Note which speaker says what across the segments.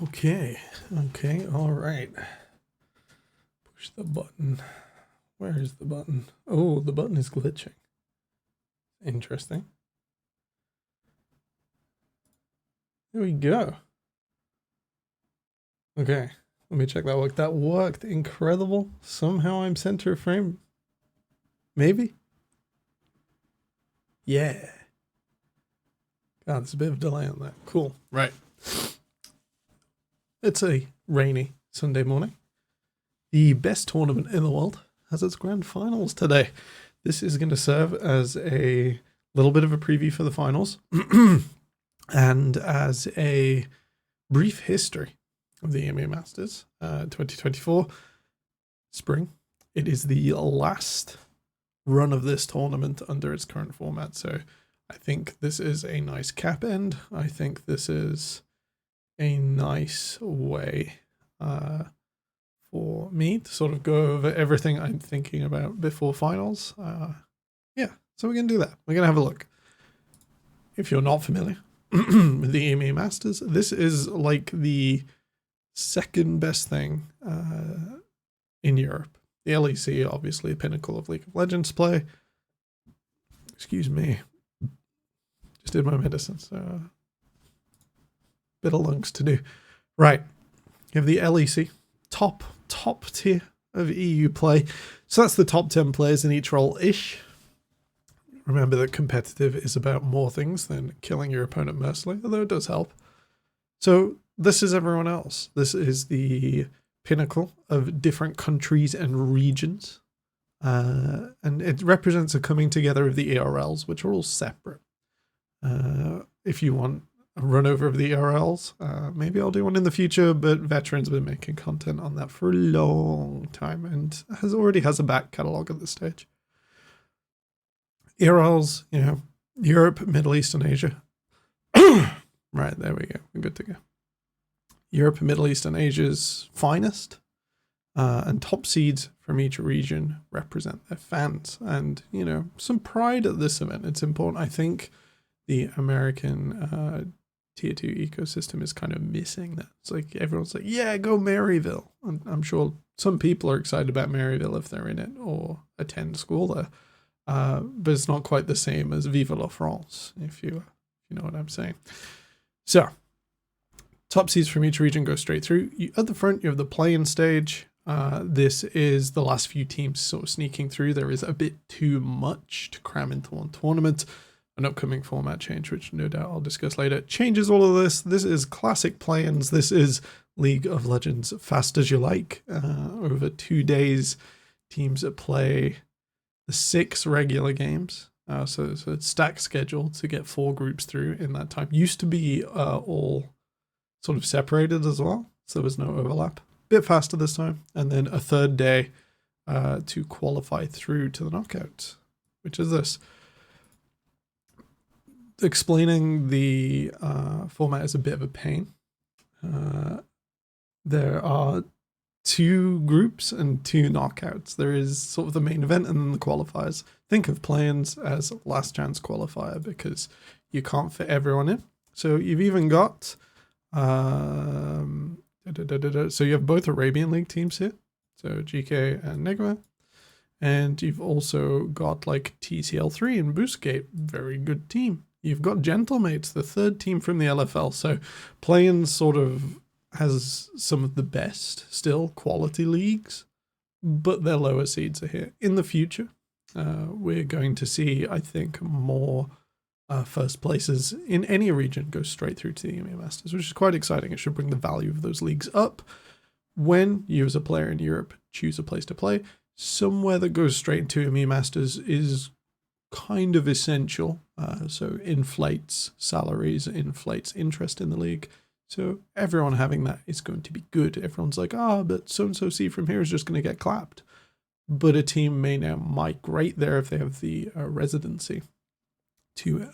Speaker 1: Okay, all right. Push the button. Where is the button? Oh, the button is glitching. Interesting. There we go. Okay, let me check that work. That worked. Incredible. Somehow I'm center frame. Maybe? Yeah. God, there's a bit of a delay on that. Cool. Right. It's a rainy Sunday morning. The best tournament in the world has its grand finals today. This is going to serve as a little bit of a preview for the finals and as a brief history of the EMEA Masters 2024 Spring. It is the last run of this tournament under its current format, so I think this is a nice cap end. I think this is a nice way for me to sort of go over everything I'm thinking about before finals. Yeah, so we're going to do that. We're going to have a look. If you're not familiar with the EMEA Masters, this is like the second best thing in Europe. The LEC, obviously, a pinnacle of League of Legends play. Excuse me. Just did my medicine, so bit of lungs to do. Right. You have the LEC, top tier of EU play. So that's the top 10 players in each role-ish. Remember that competitive is about more things than killing your opponent mercilessly, although it does help. So this is everyone else. This is the pinnacle of different countries and regions. And it represents a coming together of the ERLs, which are all separate. If you want a run over of the ERLs, maybe I'll do one in the future, but Veteran's been making content on that for a long time and already has a back catalogue at this stage. ERLs, you know, Europe, Middle East, and Asia. Right, there we go. We're good to go. Europe, Middle East, and Asia's finest. And top seeds from each region represent their fans. And, you know, some pride at this event. It's important. I think the American tier 2 ecosystem is kind of missing that. It's like everyone's like, yeah, go Maryville. I'm sure some people are excited about Maryville if they're in it or attend school there. But it's not quite the same as Vive la France, if you know what I'm saying. So, top seeds from each region go straight through. At the front, you have the play-in stage. This is the last few teams sort of sneaking through. There is a bit too much to cram into one tournament. An upcoming format change, which no doubt I'll discuss later, changes all of this. This is classic play-ins. This is League of Legends fast as you like. Over 2 days, teams that play the 6 regular games. So it's stacked schedule to get 4 groups through in that time. Used to be all sort of separated as well, so there was no overlap. Bit faster this time. And then a 3rd day to qualify through to the knockout, which is this. Explaining the format is a bit of a pain. There are 2 groups and 2 knockouts. There is sort of the main event and then the qualifiers. Think of play-ins as last chance qualifier because you can't fit everyone in. So you've even got so you have both Arabian League teams here, so GK and Nigma, and you've also got like TCL3 and Boostgate, very good team. You've got Gentlemates, the 3rd team from the LFL. So play-ins sort of has some of the best still quality leagues, but their lower seeds are here. In the future, we're going to see, I think, more first places in any region go straight through to the EMEA Masters, which is quite exciting. It should bring the value of those leagues up. When you as a player in Europe choose a place to play, somewhere that goes straight into EMEA Masters is kind of essential. So inflates salaries, inflates interest in the league. So everyone having that is going to be good. Everyone's like, but so-and-so C from here is just going to get clapped. But a team may now migrate there if they have the residency to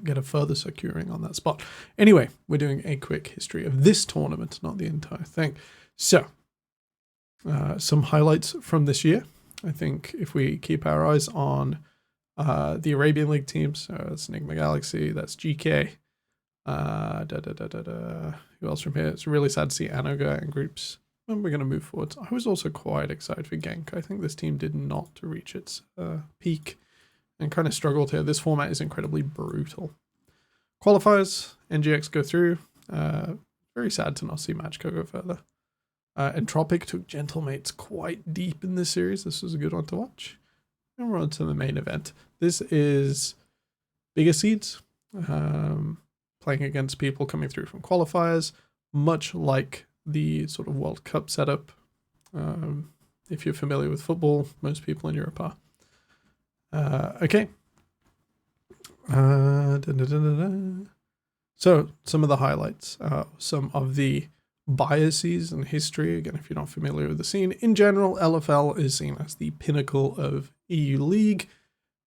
Speaker 1: get a further securing on that spot. Anyway, we're doing a quick history of this tournament, not the entire thing. So, some highlights from this year. I think if we keep our eyes on the Arabian League teams, so that's Enigma Galaxy, that's GK, Who else from here? It's really sad to see Anno go out in groups. And we're going to move forwards. I was also quite excited for Genk. I think this team did not reach its peak and kind of struggled here. This format is incredibly brutal. Qualifiers, NGX go through. Very sad to not see Matchco go further. Entropic took Gentlemates quite deep in this series. This was a good one to watch. And we're on to the main event. This is bigger seeds, playing against people coming through from qualifiers, much like the sort of World Cup setup. If you're familiar with football, most people in Europe are. Okay. So some of the highlights, some of the biases and history. Again, if you're not familiar with the scene, in general, LFL is seen as the pinnacle of EU League.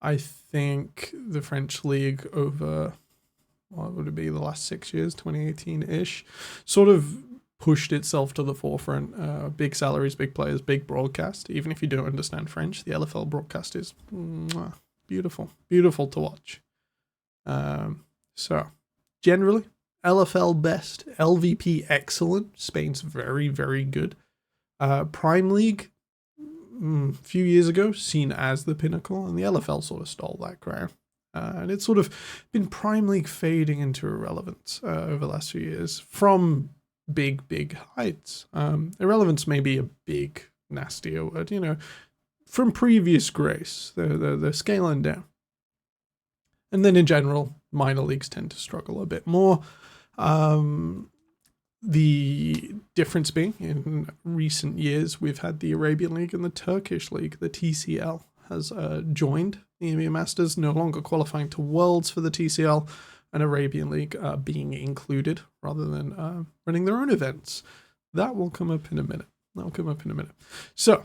Speaker 1: I think the French League over, what would it be, the last 6 years, 2018-ish, sort of pushed itself to the forefront. Big salaries, big players, big broadcast. Even if you don't understand French, the LFL broadcast is beautiful, beautiful to watch. So, generally, LFL best, LVP excellent. Spain's very, very good. Prime League, a few years ago, seen as the pinnacle, and the LFL sort of stole that crown. And it's sort of been Prime League fading into irrelevance over the last few years from big, big heights. Irrelevance may be a big, nastier word, you know, from previous grace. They're scaling down. And then in general, minor leagues tend to struggle a bit more. The difference being, in recent years, we've had the Arabian League and the Turkish League. The TCL has joined the EMEA Masters, no longer qualifying to Worlds for the TCL, and Arabian League being included rather than running their own events. That will come up in a minute. So,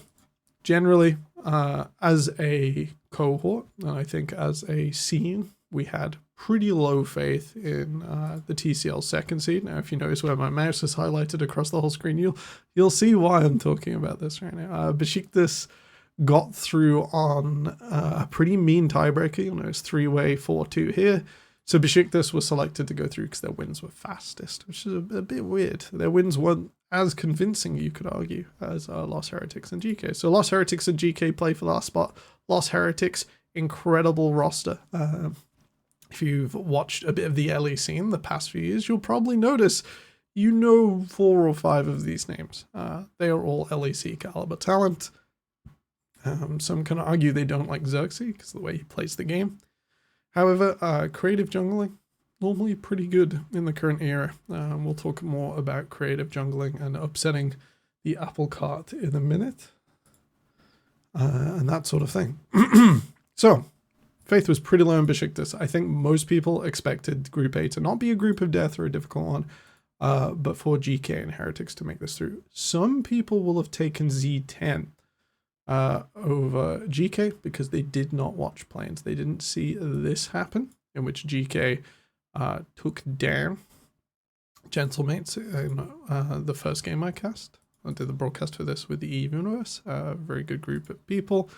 Speaker 1: generally, as a cohort, and I think as a scene, we had pretty low faith in the TCL second seed. Now, if you notice where my mouse is highlighted across the whole screen, you'll see why I'm talking about this right now. Besiktas got through on a pretty mean tiebreaker. You'll notice 3-way 4-2 here. So Besiktas was selected to go through because their wins were fastest, which is a bit weird. Their wins weren't as convincing, you could argue, as Lost Heretics and GK. So Lost Heretics and GK play for the last spot. Lost Heretics, incredible roster. If you've watched a bit of the LE scene the past few years, you'll probably notice you know 4 or 5 of these names. They are all LEC caliber talent. Some can argue they don't like Xerxes because of the way he plays the game. However, creative jungling, normally pretty good in the current era. We'll talk more about creative jungling and upsetting the apple cart in a minute. And that sort of thing. So, faith was pretty low in Besiktas. I think most people expected Group A to not be a group of death or a difficult one, but for GK and Heretics to make this through. Some people will have taken Z10 over GK because they did not watch Plains. They didn't see this happen, in which GK took down Gentlemates in the first game I cast. I did the broadcast for this with the EVE Universe, a very good group of people.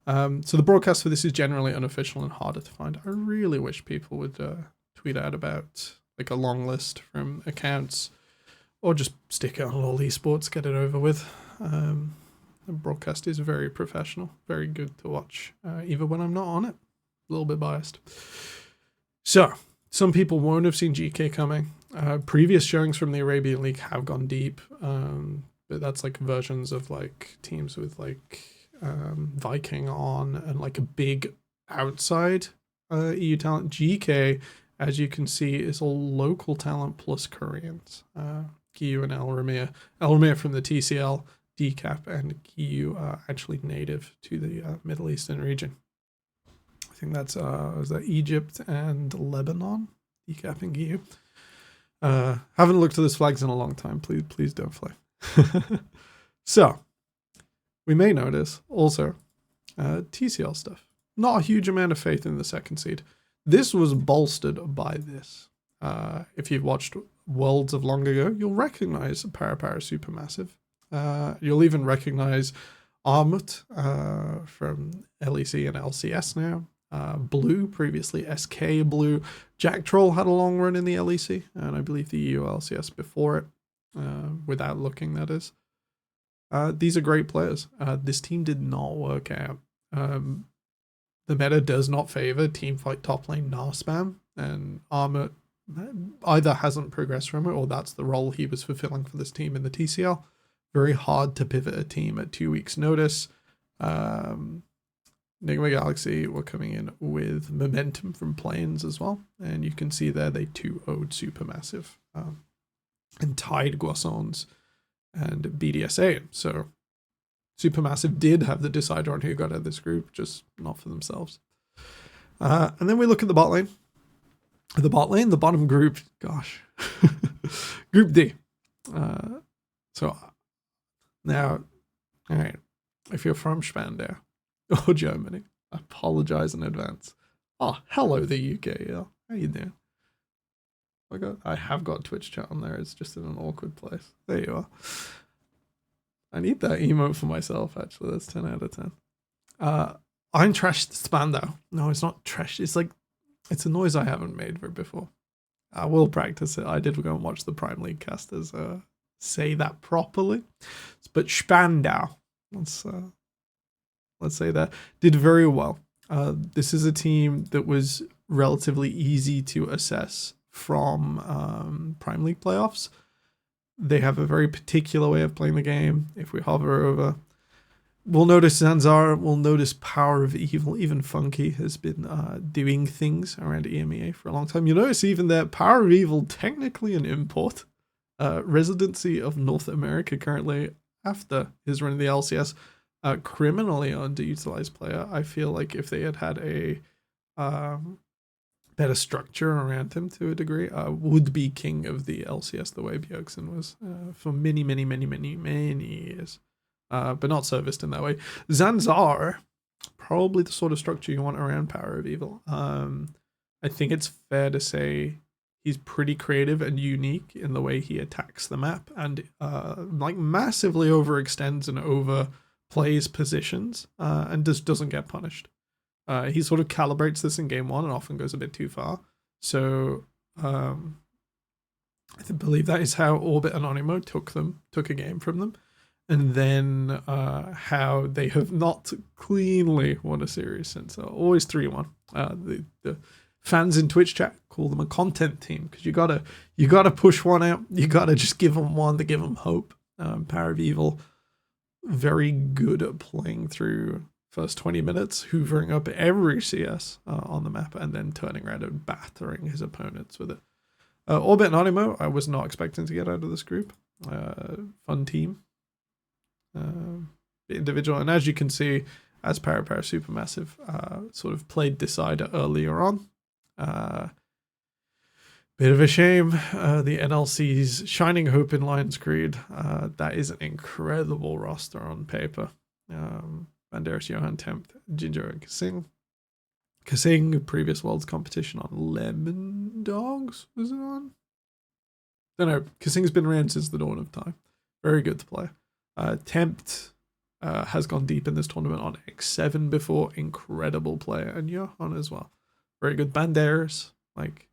Speaker 1: So the broadcast for this is generally unofficial and harder to find. I really wish people would tweet out about like a long list from accounts, or just stick it on all esports, get it over with. The broadcast is very professional, very good to watch, even when I'm not on it. A little bit biased. So, some people won't have seen GK coming. Previous showings from the Arabian League have gone deep, but that's like versions of like teams with like Viking on and like a big outside EU talent. GK, as you can see, is all local talent plus Koreans. Giyu and El Ramir. El Ramir from the TCL, Decap, and Giyu are actually native to the Middle Eastern region. I think that's is that Egypt and Lebanon? Decap and Giyu. Haven't looked at those flags in a long time. Please don't fly. So, we may notice also TCL stuff. Not a huge amount of faith in the second seed. This was bolstered by this. If you've watched Worlds of long ago, you'll recognize Para Supermassive. You'll even recognize Armut from LEC and LCS now. Blue, previously SK Blue. Jack Troll had a long run in the LEC, and I believe the EU LCS before it, without looking, that is. These are great players. This team did not work out. The meta does not favor teamfight top lane Gnar spam, and Armor either hasn't progressed from it or that's the role he was fulfilling for this team in the TCL. Very hard to pivot a team at 2 weeks' notice. Nigma Galaxy were coming in with momentum from Plains as well, and you can see there they 2-0'd Supermassive and tied Guasons and BDSA. So Supermassive did have the decider on who got out of this group, just not for themselves. And then we look at the bot lane. The bottom group, gosh, Group D. So now, all right, if you're from Spandau or Germany, I apologize in advance. Oh, hello, the UK. Yeah. How you doing? I have got Twitch chat on there. It's just in an awkward place. There you are. I need that emote for myself, actually. That's 10 out of 10. I'm trashed Spandau. No, it's not trash. It's like, it's a noise I haven't made before. I will practice it. I did go and watch the Prime League casters say that properly. But Spandau, let's say that, did very well. This is a team that was relatively easy to assess from Prime League playoffs. They have a very particular way of playing the game. If we hover over, we'll notice Zanzar, we'll notice Power of Evil. Even Funky has been doing things around EMEA for a long time. You notice even that Power of Evil, technically an import. Residency of North America currently after his run in the LCS. Criminally underutilized player. I feel like if they had had a better structure around him to a degree, would be king of the LCS the way Bjergsen was for many years. But not serviced in that way. Zanzar, probably the sort of structure you want around Power of Evil. I think it's fair to say he's pretty creative and unique in the way he attacks the map and like massively overextends and overplays positions and just doesn't get punished. He sort of calibrates this in game one and often goes a bit too far. So I believe that is how Orbit and Anonimo took a game from them. And then how they have not cleanly won a series since. Always 3-1. The fans in Twitch chat call them a content team because you gotta push one out. You gotta just give them one to give them hope. Power of Evil, very good at playing through first 20 minutes, hoovering up every CS on the map and then turning around and battering his opponents with it. Orbit and Anonimo, I was not expecting to get out of this group. Fun team. Individual, and as you can see, as Power Supermassive sort of played Decider earlier on. Bit of a shame. The NLC's Shining Hope in Lion's Creed. That is an incredible roster on paper. Banderas, Johan, Temp, Ginger, and Kasing. Kasing, previous Worlds competition on Lemon Dogs, was it on? Don't know. Kasing's been around since the dawn of time. Very good to play. Tempt has gone deep in this tournament on X7 before. Incredible player. And Johan as well. Very good. Banderas, like,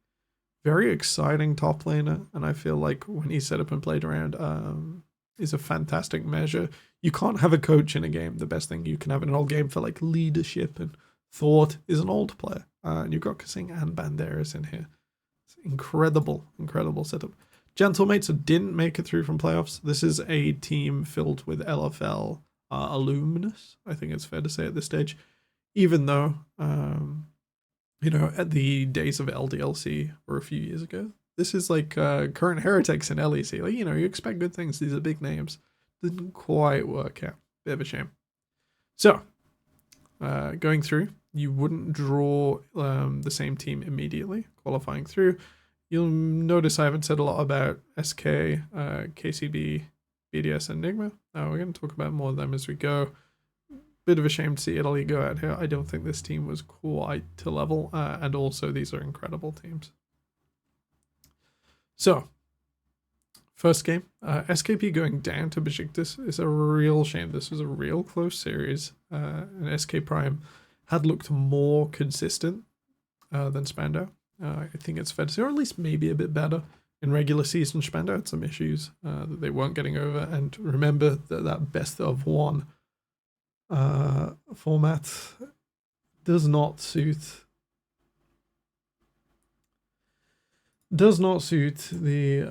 Speaker 1: very exciting top laner. And I feel like when he's set up and played around, is a fantastic measure. You can't have a coach in a game. The best thing you can have in an old game for like leadership and thought is an old player. And you've got Kasing and Banderas in here. It's incredible setup. Gentlemates didn't make it through from playoffs. This is a team filled with LFL alumnus, I think it's fair to say at this stage. Even though, at the days of LDLC were a few years ago, this is like current heretics in LEC. Like, you expect good things. These are big names. Didn't quite work out. Bit of a shame. So, going through, you wouldn't draw the same team immediately qualifying through. You'll notice I haven't said a lot about SK, KCB, BDS, and Nigma. We're going to talk about more of them as we go. Bit of a shame to see Italy go out here. I don't think this team was quite to level, and also these are incredible teams. So, first game, SKP going down to Besiktas is a real shame. This was a real close series, and SK Prime had looked more consistent than Spandau. I think it's fair to say, or at least maybe a bit better. In regular season, Spandau had some issues that they weren't getting over. And remember that best of one format does not suit the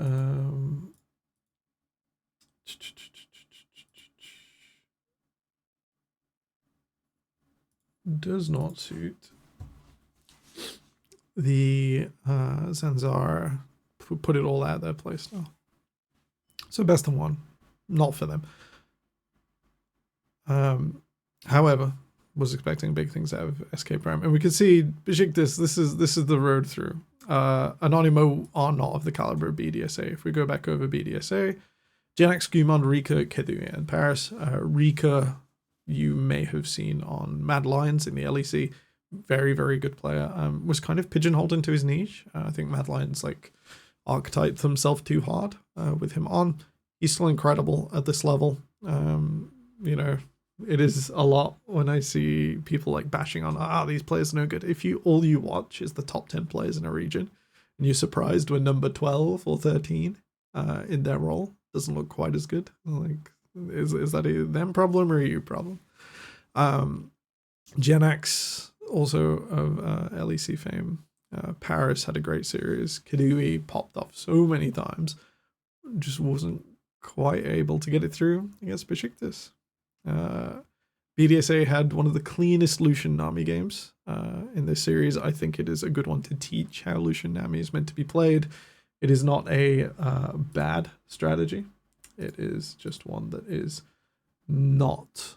Speaker 1: Zanzar, put it all out there play style. So best of one, not for them. However, was expecting big things out of SK Prime, and we can see Besiktas. This is the road through. Anonimo are not of the caliber of BDSA. If we go back over BDSA, Genax, Gumond, Rika, Kedue, and Paris. Rika, you may have seen on Mad Lions in the LEC. Very, very good player. Was kind of pigeonholed into his niche. I think Mad Lions like archetyped himself too hard with him on. He's still incredible at this level. You know, it is a lot when I see people like bashing on, these players are no good. If all you watch is the top 10 players in a region, and you're surprised when number 12 or 13 in their role doesn't look quite as good, like, is that a them problem or a you problem? Genax, also of LEC fame. Paris had a great series. Kedue popped off so many times, just wasn't quite able to get it through against Besiktas. BDSA had one of the cleanest Lucian Nami games in this series. I think it is a good one to teach how Lucian Nami is meant to be played. It is not a bad strategy. It is just one that is not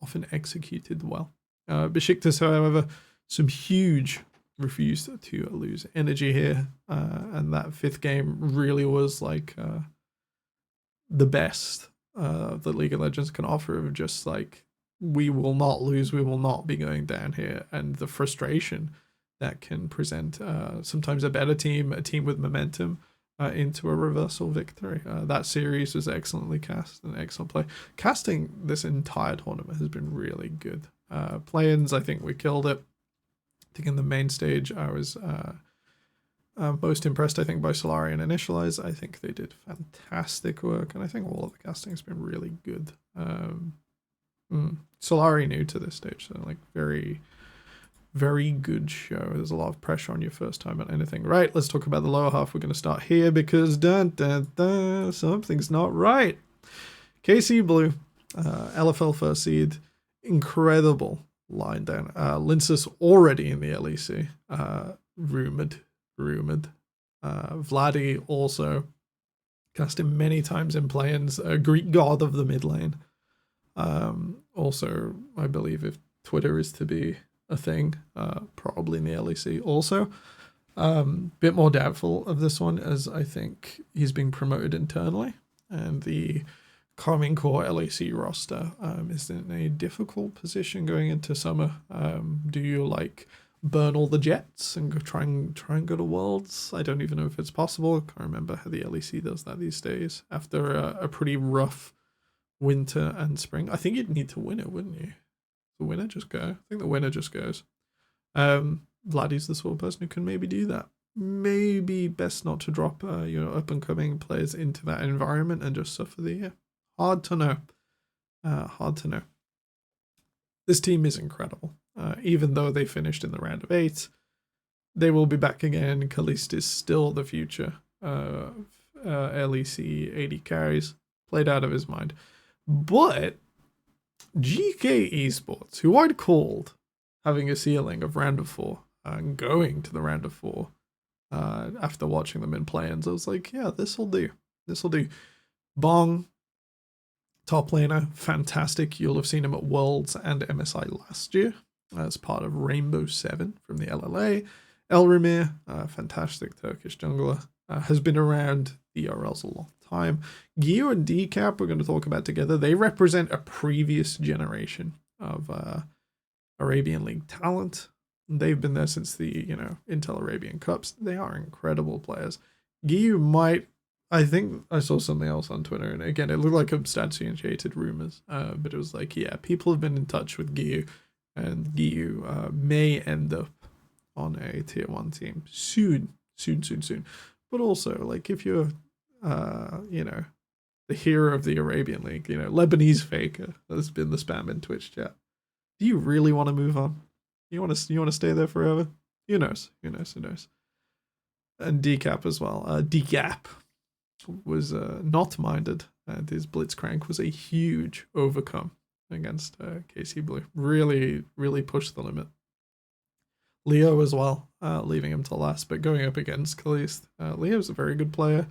Speaker 1: often executed well. Besiktas, however, some huge refused to lose energy here, and that fifth game really was like the best that League of Legends can offer, of just like, we will not lose, we will not be going down here, and the frustration that can present sometimes a better team, a team with momentum, into a reversal victory. That series was excellently cast and excellent play. Casting this entire tournament has been really good. Play-ins, I think we killed it. I think in the main stage, I was most impressed, I think, by Solari and Initialize. I think they did fantastic work, and I think all of the casting has been really good. Solari new to this stage, so like very, very good show. There's a lot of pressure on your first time at anything. Right, let's talk about the lower half. We're going to start here because something's not right. KC Blue, LFL first seed, incredible line down. Linsus already in the LEC, rumored. Vladdy also cast him many times in play-ins, a Greek god of the mid lane. Also, I believe if Twitter is to be a thing, probably in the LEC also. Bit more doubtful of this one, as I think he's being promoted internally, and the Carmine Core LEC roster is in a difficult position going into summer. Do you like burn all the jets and go try and go to Worlds? I don't even know if it's possible. I can't remember how the LEC does that these days after a pretty rough winter and spring. I think you'd need to win it, wouldn't you? The winner just go. I think the winner just goes. Vladdy's the sort of person who can maybe do that. Maybe best not to drop up and coming players into that environment and just suffer the year. Hard to know. This team is incredible. Even though they finished in the round of 8, they will be back again. Kalist is still the future of LEC 80 carries. Played out of his mind. But GK Esports, who I'd called having a ceiling of round of 4 and going to the round of 4 after watching them in play-ins, I was like, yeah, this will do. Bong, top laner, fantastic. You'll have seen him at Worlds and MSI last year as part of Rainbow 7 from the LLA. Elrimir, fantastic Turkish jungler, has been around the ERLs a long time. Gio and Decap we're going to talk about together. They represent a previous generation of Arabian League talent. They've been there since the Intel Arabian Cups. They are incredible players. Gio might, I think I saw something else on Twitter, and again, it looked like substantiated rumors, but it was like, yeah, people have been in touch with Gio, and you may end up on a tier 1 team soon. But also, like, if you're, you know, the hero of the Arabian League, you know, Lebanese Faker has been the spam in Twitch chat. Do you really want to move on? You want to stay there forever? Who knows? Who knows? And Decap as well. Decap was not minded, and his Blitzcrank was a huge overcome against KC Blue. Really pushed the limit. Leo as well, leaving him to last, but going up against Kalist. Leo's a very good player,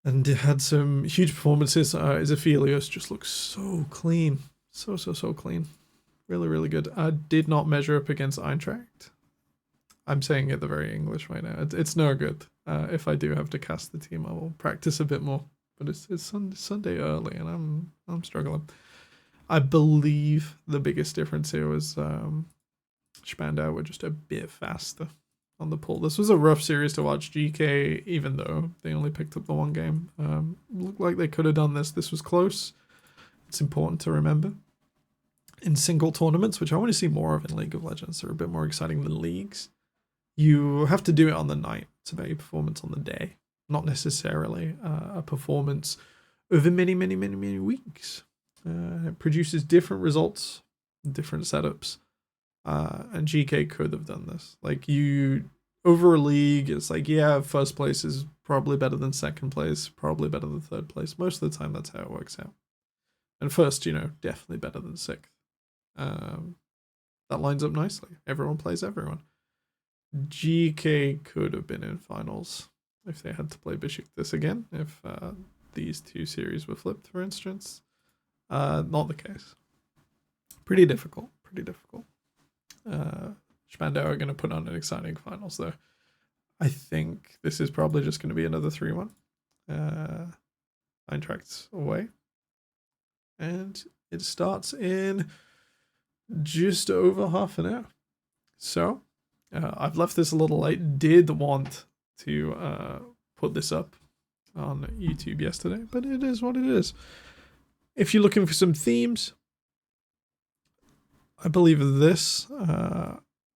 Speaker 1: and had some huge performances. Isophilios just looks so clean. So clean. Really good. Did not measure up against Eintracht. I'm saying it the very English right now. It's no good. If I do have to cast the team, I will practice a bit more. But it's Sunday early, and I'm struggling. I believe the biggest difference here was Spandau were just a bit faster on the pull. This was a rough series to watch. GK, even though they only picked up the one game, looked like they could have done this. This was close. It's important to remember. In single tournaments, which I want to see more of in League of Legends, they're a bit more exciting than leagues. You have to do it on the night. It's about your performance on the day, not necessarily a performance over many weeks. It produces different results, different setups, and GK could have done this. Like, you over a league, it's like, yeah, first place is probably better than second place, probably better than third place. Most of the time, that's how it works out. And first, you know, definitely better than sixth. That lines up nicely. Everyone plays everyone. GK could have been in finals if they had to play Besiktas again, if these two series were flipped, for instance. Not the case. Pretty difficult. Spandau are going to put on an exciting finals, though. I think this is probably just going to be another 3-1. Eintracht's away. And it starts in just over half an hour. So, I've left this a little late. Did want to put this up on YouTube yesterday, but it is what it is. If you're looking for some themes, I believe this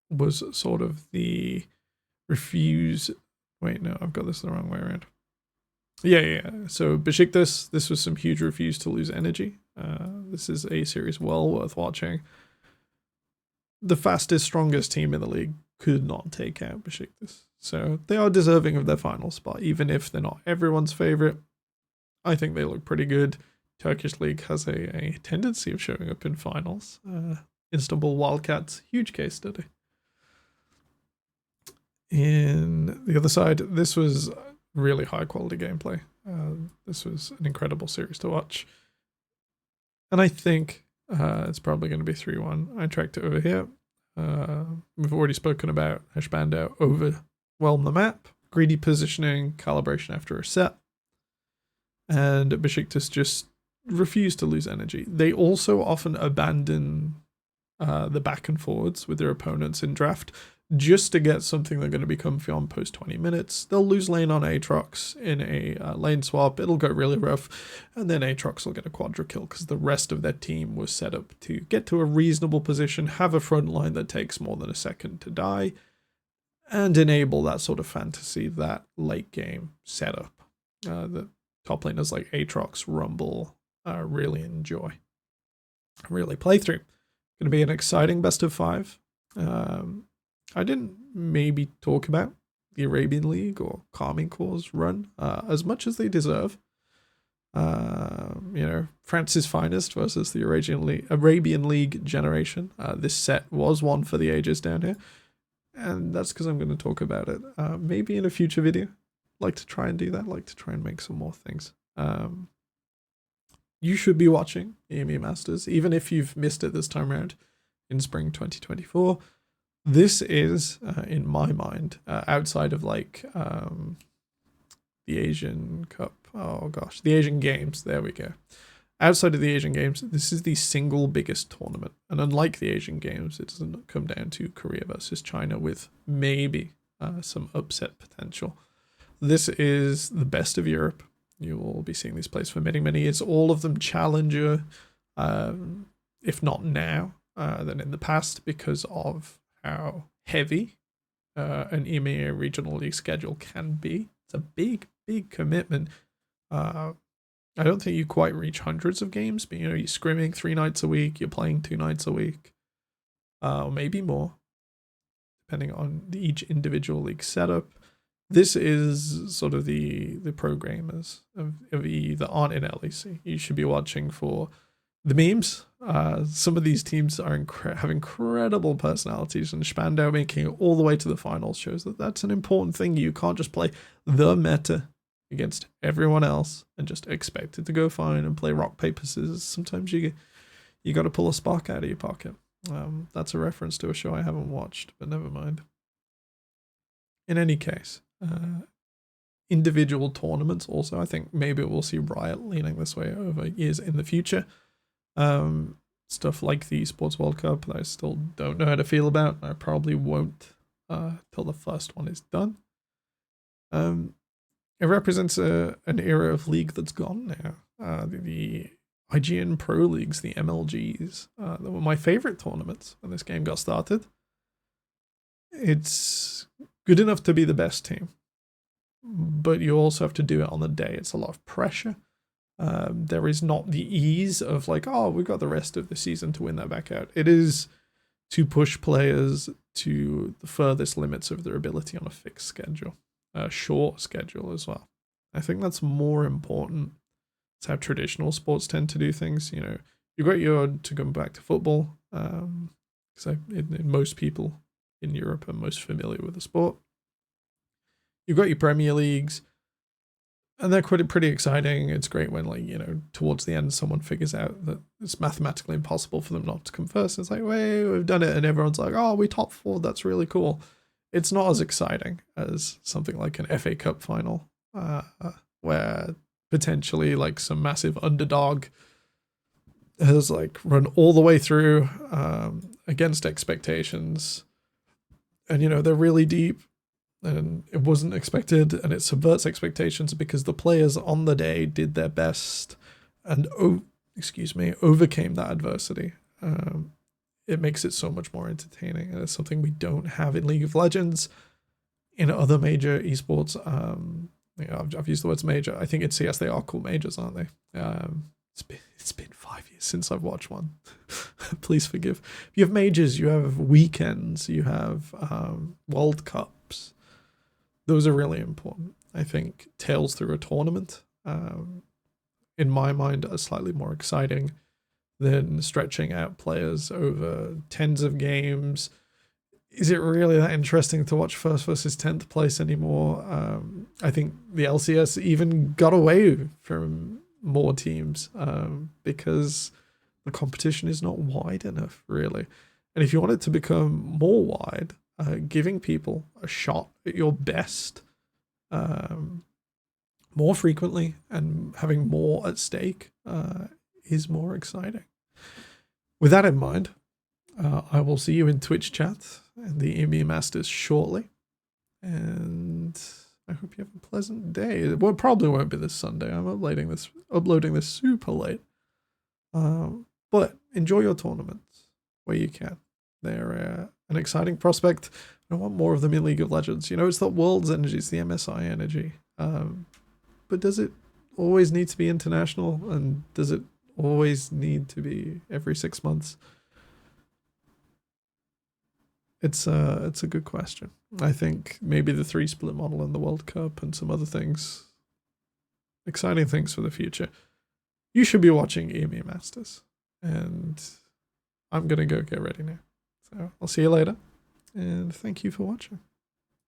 Speaker 1: was sort of the refuse. Wait, no, I've got this the wrong way around. Yeah. So Besiktas, this was some huge refuse to lose energy. This is a series well worth watching. The fastest, strongest team in the league could not take out Besiktas. So they are deserving of their final spot, even if they're not everyone's favorite. I think they look pretty good. Turkish league has a tendency of showing up in finals. Istanbul Wildcats, huge case study. In the other side, this was really high quality gameplay. This was an incredible series to watch. And I think it's probably going to be 3-1. I tracked it over here. We've already spoken about Spandau overwhelm the map, greedy positioning, calibration after a set. And Besiktas just refuse to lose energy. They also often abandon the back and forwards with their opponents in draft just to get something they're going to be comfy on post 20 minutes. They'll lose lane on Aatrox in a lane swap. It'll go really rough, and then Aatrox will get a quadra kill because the rest of their team was set up to get to a reasonable position, have a front line that takes more than a second to die, and enable that sort of fantasy, that late game setup that top laners like Aatrox, Rumble really enjoy, really play through. Going to be an exciting best of 5. I didn't maybe talk about the Arabian League or Calming Core's run as much as they deserve. France's finest versus the Arabian League generation. This set was one for the ages down here. And that's because I'm going to talk about it. Maybe in a future video. Like to try and do that. Like to try and make some more things. You should be watching EMEA Masters, even if you've missed it this time around in spring 2024. This is, in my mind, outside of like the Asian Cup. Oh gosh, the Asian Games. There we go. Outside of the Asian Games, this is the single biggest tournament. And unlike the Asian Games, it doesn't come down to Korea versus China with maybe some upset potential. This is the best of Europe. You will be seeing these plays for many years. All of them challenger. if not now, than in the past because of how heavy an EMEA regional league schedule can be. It's a big, big commitment. I don't think you quite reach hundreds of games, but you're scrimming 3 nights a week, you're playing 2 nights a week, or maybe more, depending on each individual league setup. This is sort of the pro gamers of EE that aren't in LEC. You should be watching for the memes. Some of these teams are have incredible personalities, and Spandau making it all the way to the finals shows that that's an important thing. You can't just play the meta against everyone else and just expect it to go fine and play rock, paper, scissors. Sometimes you got to pull a spark out of your pocket. That's a reference to a show I haven't watched, but never mind. In any case, individual tournaments also, I think maybe we'll see Riot leaning this way over years in the future. Stuff like the Esports World Cup that I still don't know how to feel about. I probably won't till the first one is done. It represents an era of league that's gone now. The IGN Pro Leagues, the MLGs, they were my favorite tournaments when this game got started. It's good enough to be the best team, but you also have to do it on the day. It's a lot of pressure. There is not the ease of like, oh, we've got the rest of the season to win that back out. It is to push players to the furthest limits of their ability on a fixed schedule, a short schedule as well. I think that's more important. It's how traditional sports tend to do things. You've got to come back to football, because most people in Europe are most familiar with the sport. You've got your Premier Leagues, and they're pretty exciting. It's great when, towards the end, someone figures out that it's mathematically impossible for them not to come first. It's like, wait, we've done it, and everyone's like, oh, we top 4, that's really cool. It's not as exciting as something like an FA Cup final, where potentially some massive underdog has run all the way through against expectations, and they're really deep, and it wasn't expected, and it subverts expectations because the players on the day did their best and overcame that adversity. It makes it so much more entertaining, and it's something we don't have in League of Legends. In other major esports, I've used the words major. I think in CS they are called majors, aren't they? It's been 5 years since I've watched one. Please forgive. You have majors, you have weekends, you have World Cups. Those are really important. I think tales through a tournament, in my mind, are slightly more exciting than stretching out players over tens of games. Is it really that interesting to watch first versus 10th place anymore? I think the LCS even got away from more teams because the competition is not wide enough, really. And if you want it to become more wide, giving people a shot at your best more frequently and having more at stake is more exciting. With that in mind, I will see you in Twitch chat and the EMEA Masters shortly. And I hope you have a pleasant day. Well, it probably won't be this Sunday. I'm uploading this super late. But enjoy your tournaments where you can. They're an exciting prospect. I want more of them in League of Legends. It's the world's energy. It's the MSI energy. But does it always need to be international? And does it always need to be every 6 months? It's a good question. I think maybe the 3-split model in the World Cup and some other things, exciting things for the future. You should be watching EMEA Masters, and I'm gonna go get ready now. So I'll see you later, and thank you for watching.